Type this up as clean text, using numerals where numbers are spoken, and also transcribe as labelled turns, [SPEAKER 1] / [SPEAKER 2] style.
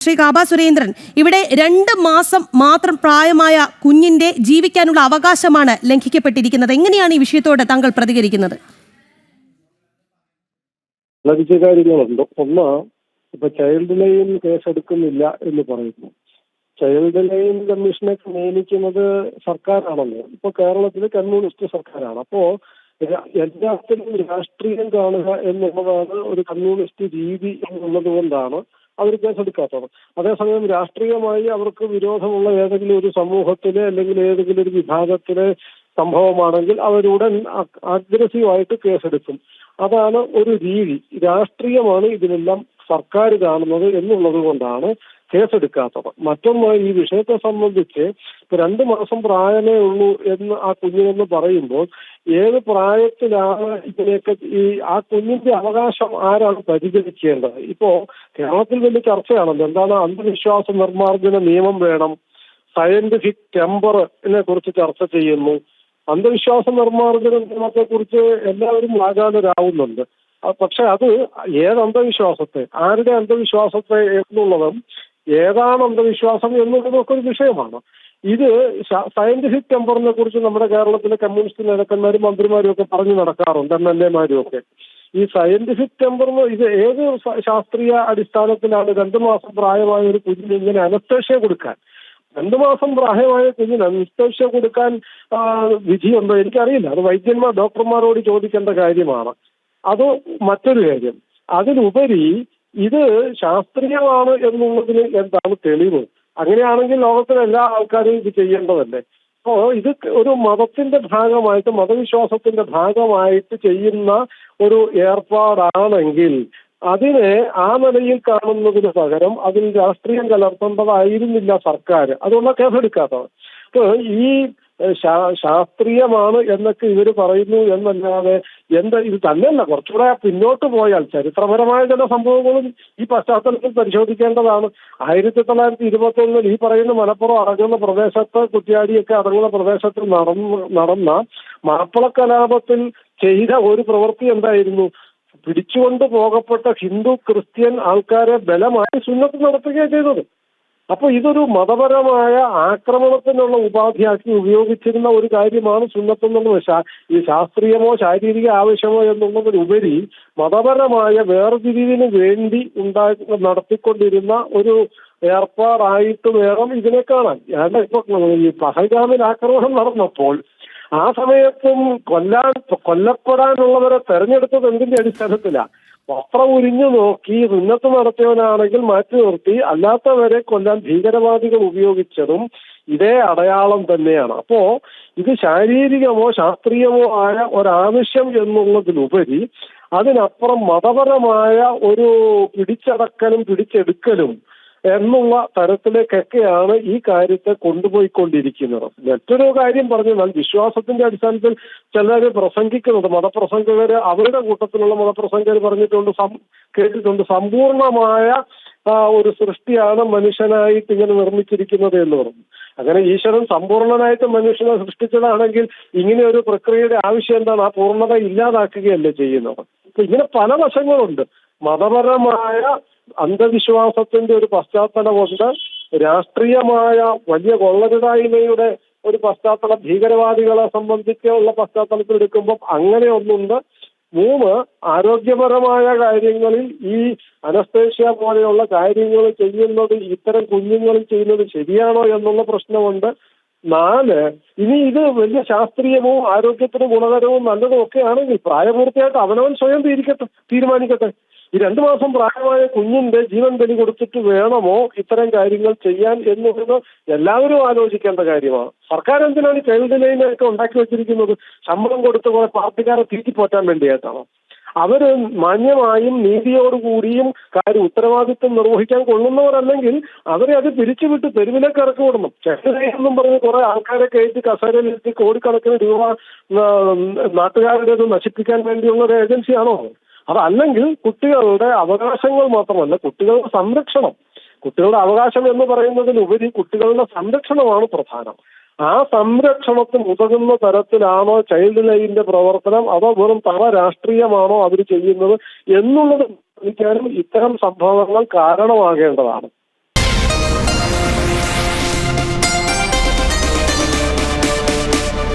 [SPEAKER 1] ശ്രീ കാബ സുരേന്ദ്രൻ, ഇവിടെ 2 മാസം മാത്രം പ്രായമായ കുഞ്ഞിന്റെ ജീവിക്കാനുള്ള അവകാശമാണ് ലംഘിക്കപ്പെട്ടിരിക്കുന്നത്. എങ്ങനെയാണ് ഈ വിഷയത്തോട് താങ്കൾ പ്രതികരിക്കുന്നത്?
[SPEAKER 2] കാര്യങ്ങളുണ്ട്. ഒന്ന്, ഇപ്പൊ ചൈൽഡ് ലൈൻ കേസെടുക്കുന്നില്ല എന്ന് പറയുന്നു. ചൈൽഡ് ലൈൻ കമ്മീഷനെ നിയമിക്കുന്നത് സർക്കാരാണല്ലോ. ഇപ്പൊ കേരളത്തിൽ കമ്മ്യൂണിസ്റ്റ് സർക്കാരാണ്. അപ്പോ എല്ലാത്തിലും രാഷ്ട്രീയം കാണുക എന്നുള്ളതാണ് ഒരു കമ്മ്യൂണിസ്റ്റ് രീതി എന്നുള്ളത് കൊണ്ടാണ് അവർ കേസെടുക്കാത്തത്. അതേസമയം രാഷ്ട്രീയമായി അവർക്ക് വിരോധമുള്ള ഏതെങ്കിലും ഒരു സമൂഹത്തിലെ അല്ലെങ്കിൽ ഏതെങ്കിലും ഒരു വിഭാഗത്തിലെ സംഭവമാണെങ്കിൽ അവരുടൻ അഗ്രസീവായിട്ട് കേസെടുക്കും. അതാണ് ഒരു രീതി. രാഷ്ട്രീയമാണ് ഇതിനെല്ലാം സർക്കാർ കാണുന്നത് എന്നുള്ളത് കൊണ്ടാണ് കേസെടുക്കാത്തത്. മറ്റൊന്ന്, ഈ വിഷയത്തെ സംബന്ധിച്ച് 2 മാസം പ്രായമേ ഉള്ളൂ എന്ന് ആ കുഞ്ഞിനെന്ന് പറയുമ്പോൾ ഏത് പ്രായത്തിലാണ് ഇതിനെയൊക്കെ ആ കുഞ്ഞിന്റെ അവകാശം ആരാണ് പരിഗണിക്കേണ്ടത്? ഇപ്പോ കേരളത്തിൽ വലിയ ചർച്ചയാണല്ലോ. എന്താണ് അന്ധവിശ്വാസ നിർമ്മാർജ്ജന നിയമം വേണം, സയന്റിഫിക് ടെമ്പറിനെ കുറിച്ച് ചർച്ച ചെയ്യുന്നു. അന്ധവിശ്വാസ നിർമ്മാർജ്ജന നിയമത്തെ കുറിച്ച് എല്ലാവരും വാചാലരാകുന്നുണ്ട്. പക്ഷെ അത് ഏത് അന്ധവിശ്വാസത്തെ, ആരുടെ അന്ധവിശ്വാസത്തെ എന്നുള്ളതും ഏതാണ് അന്ധവിശ്വാസം എന്നുള്ളതൊക്കെ ഒരു വിഷയമാണ്. ഇത് സയന്റിഫിക് ടെമ്പറിനെ കുറിച്ച് നമ്മുടെ കേരളത്തിലെ കമ്മ്യൂണിസ്റ്റ് നേതാക്കന്മാരും മന്ത്രിമാരും ഒക്കെ പറഞ്ഞു നടക്കാറുണ്ട്, MLA-മാരും ഒക്കെ. ഈ സയന്റിഫിക് ടെമ്പറിന് ഇത് ഏത് ശാസ്ത്രീയ അടിസ്ഥാനത്തിലാണ് 2 മാസം പ്രായമായ ഒരു കുഞ്ഞിന് ഇങ്ങനെ അനസ്തേഷ്യ കൊടുക്കാൻ? 2 മാസം പ്രായമായ കുഞ്ഞിന് അനസ്തേഷ്യ കൊടുക്കാൻ വിധിയുണ്ടോ? എനിക്കറിയില്ല. അത് വൈദ്യന്മാർ, ഡോക്ടർമാരോട് ചോദിക്കേണ്ട കാര്യമാണ്. അത് മറ്റൊരു കാര്യം. അതിലുപരി ഇത് ശാസ്ത്രീയമാണ് എന്നുള്ളതിന് എന്താണ് തെളിവ്? അങ്ങനെയാണെങ്കിൽ ലോകത്തിലെ എല്ലാ ആൾക്കാരും ഇത് ചെയ്യേണ്ടതല്ലേ? അപ്പോൾ ഇത് ഒരു മതത്തിന്റെ ഭാഗമായിട്ട്, മതവിശ്വാസത്തിന്റെ ഭാഗമായിട്ട് ചെയ്യുന്ന ഒരു ഏർപ്പാടാണെങ്കിൽ അതിനെ ആ നിലയിൽ കാണുന്നതിന് പകരം അതിൽ രാഷ്ട്രീയം കലർത്തേണ്ടതായിരുന്നില്ല സർക്കാർ. അതുകൊണ്ടാണ് കേസെടുക്കാത്തത്. അപ്പോൾ ഈ ശാസ്ത്രീയമാണ് എന്നൊക്കെ ഇവർ പറയുന്നു എന്നല്ലാതെ ഇത് തന്നെയല്ല. കുറച്ചുകൂടെ പിന്നോട്ട് പോയാൽ ചരിത്രപരമായ ചില സംഭവങ്ങളും ഈ പശ്ചാത്തലത്തിൽ പരിശോധിക്കേണ്ടതാണ്. 1921 ഈ പറയുന്ന മലപ്പുറം അടങ്ങുന്ന പ്രദേശത്ത്, കുറ്റ്യാടിയൊക്കെ അടങ്ങുന്ന പ്രദേശത്ത് നടന്ന മാപ്പിള കലാപത്തിൽ ചെയ്ത ഒരു പ്രവൃത്തി എന്തായിരുന്നു? പിടിച്ചുകൊണ്ട് പോകപ്പെട്ട ഹിന്ദു ക്രിസ്ത്യൻ ആൾക്കാരെ ബലമായി സുന്നത്ത് നടത്തുകയാണ് ചെയ്തത്. അപ്പൊ ഇതൊരു മതപരമായ ആക്രമണത്തിനുള്ള ഉപാധിയാക്കി ഉപയോഗിച്ചിരുന്ന ഒരു കാര്യമാണ് സുന്നത്ത് എന്നുള്ളത്. ഈ ശാസ്ത്രീയമോ ശാരീരിക ആവശ്യമോ എന്നുള്ളതിനുപരി മതപരമായ വേർതിരിവിന് വേണ്ടി നടത്തിക്കൊണ്ടിരുന്ന ഒരു ഏർപ്പാടായിട്ട് വേണം ഇതിനെ കാണാൻ. ഇപ്പൊ ഈ പഹൽഗാമിൽ ആക്രമണം നടന്നപ്പോൾ ആ സമയത്തും കൊല്ലപ്പെടാനുള്ളവരെ തെരഞ്ഞെടുത്തത് എന്തിന്റെ അടിസ്ഥാനത്തിലാണ്? വസ്ത്രം ഉരിഞ്ഞു നോക്കി സുന്നത്ത് നടത്തിയവനാണെങ്കിൽ മാറ്റി നിർത്തി, അല്ലാത്തവരെ കൊല്ലാൻ ഭീകരവാദികൾ ഉപയോഗിച്ചതും ഇതേ അടയാളം തന്നെയാണ്. അപ്പോ ഇത് ശാരീരികമോ ശാസ്ത്രീയമോ ആയ ഒരാവശ്യം എന്നുള്ളതിലുപരി അതിനപ്പുറം മതപരമായ ഒരു പിടിച്ചടക്കലും പിടിച്ചെടുക്കലും എന്നുള്ള തരത്തിലേക്കൊക്കെയാണ് ഈ കാര്യത്തെ കൊണ്ടുപോയിക്കൊണ്ടിരിക്കുന്നത്. മറ്റൊരു കാര്യം പറഞ്ഞാൽ വിശ്വാസത്തിന്റെ അടിസ്ഥാനത്തിൽ ചിലർ പ്രസംഗിക്കുന്നത്, മതപ്രസംഗകര്, അവരുടെ കൂട്ടത്തിലുള്ള മതപ്രസംഗകർ കേട്ടിട്ടുണ്ട് സമ്പൂർണമായ ഒരു സൃഷ്ടിയാണ് മനുഷ്യനായിട്ട് ഇങ്ങനെ നിർമ്മിച്ചിരിക്കുന്നത് എന്ന് പറഞ്ഞു. അങ്ങനെ ഈശ്വരൻ സമ്പൂർണനായിട്ട് മനുഷ്യനെ സൃഷ്ടിച്ചതാണെങ്കിൽ ഇങ്ങനെ ഒരു പ്രക്രിയയുടെ ആവശ്യം എന്താണ്? ആ പൂർണ്ണത ഇല്ലാതാക്കുകയല്ലേ ചെയ്യുന്നത്. അപ്പൊ ഇങ്ങനെ പല വശങ്ങളുണ്ട്. മതപരമായ അന്ധവിശ്വാസത്തിന്റെ ഒരു പശ്ചാത്തലമുണ്ട്, രാഷ്ട്രീയമായ വലിയ കൊള്ളരുതായ്മയുടെ ഒരു പശ്ചാത്തലം ഭീകരവാദികളെ സംബന്ധിച്ചുള്ള പശ്ചാത്തലത്തിൽ എടുക്കുമ്പോൾ അങ്ങനെ ഒന്നുണ്ട്. 3, ആരോഗ്യപരമായ കാര്യങ്ങളിൽ ഈ അനസ്തേഷ്യ പോലെയുള്ള കാര്യങ്ങൾ ചെയ്യുന്നത് ഇത്തരം കുഞ്ഞുങ്ങളിൽ ചെയ്യുന്നത് ശരിയാണോ എന്നുള്ള പ്രശ്നമുണ്ട്. 4, ഇനി ഇത് വലിയ ശാസ്ത്രീയവും ആരോഗ്യത്തിന് ഗുണകരവും നല്ലതും ഒക്കെ ആണെങ്കിൽ പ്രായപൂർത്തിയായിട്ട് അവനവൻ സ്വയം തീരുമാനിക്കട്ടെ. ഈ 2 മാസം പ്രായമായ കുഞ്ഞിന്റെ ജീവൻ ബലി കൊടുത്തിട്ട് വേണമോ ഇത്തരം കാര്യങ്ങൾ ചെയ്യാൻ എന്നുള്ളത് എല്ലാവരും ആലോചിക്കേണ്ട കാര്യമാണ്. സർക്കാർ എന്തിനാണ് ചൈൽഡ് ലൈനൊക്കെ ഉണ്ടാക്കി വെച്ചിരിക്കുന്നത്? ശമ്പളം കൊടുത്ത് കുറെ പാർട്ടിക്കാരെ തീറ്റിപ്പോറ്റാൻ വേണ്ടിയിട്ടാണോ? അവര് മാന്യമായും നീതിയോടുകൂടിയും ഉത്തരവാദിത്വം നിർവഹിക്കാൻ കൊള്ളുന്നവരല്ലെങ്കിൽ അവരെ അത് പിരിച്ചുവിട്ട് തെരുവിലേക്ക് ഇറക്കി വിടണം. ചൈൽഡ് ലൈൻ എന്നും പറഞ്ഞ് കുറെ ആൾക്കാരെ കയറ്റി കസേരയിലെത്തി കോടിക്കണക്കിന് രൂപ നാട്ടുകാരുടേത് നശിപ്പിക്കാൻ വേണ്ടിയുള്ള ഒരു ഏജൻസിയാണോ? അതല്ലെങ്കിൽ കുട്ടികളുടെ അവകാശങ്ങൾ മാത്രമല്ല, കുട്ടികളുടെ സംരക്ഷണം, കുട്ടികളുടെ അവകാശം എന്ന് പറയുന്നതിലുപരി കുട്ടികളുടെ സംരക്ഷണമാണ് പ്രധാനം. ആ സംരക്ഷണത്തിന് ഉതകുന്ന തരത്തിലാണോ ചൈൽഡ് ലൈനിന്റെ പ്രവർത്തനം, അതോ വെറും രാഷ്ട്രീയമാണോ അവർ ചെയ്യുന്നത് എന്നുള്ളത് ഇത്തരം സംഭവങ്ങൾ കാരണമാകേണ്ടതാണ്.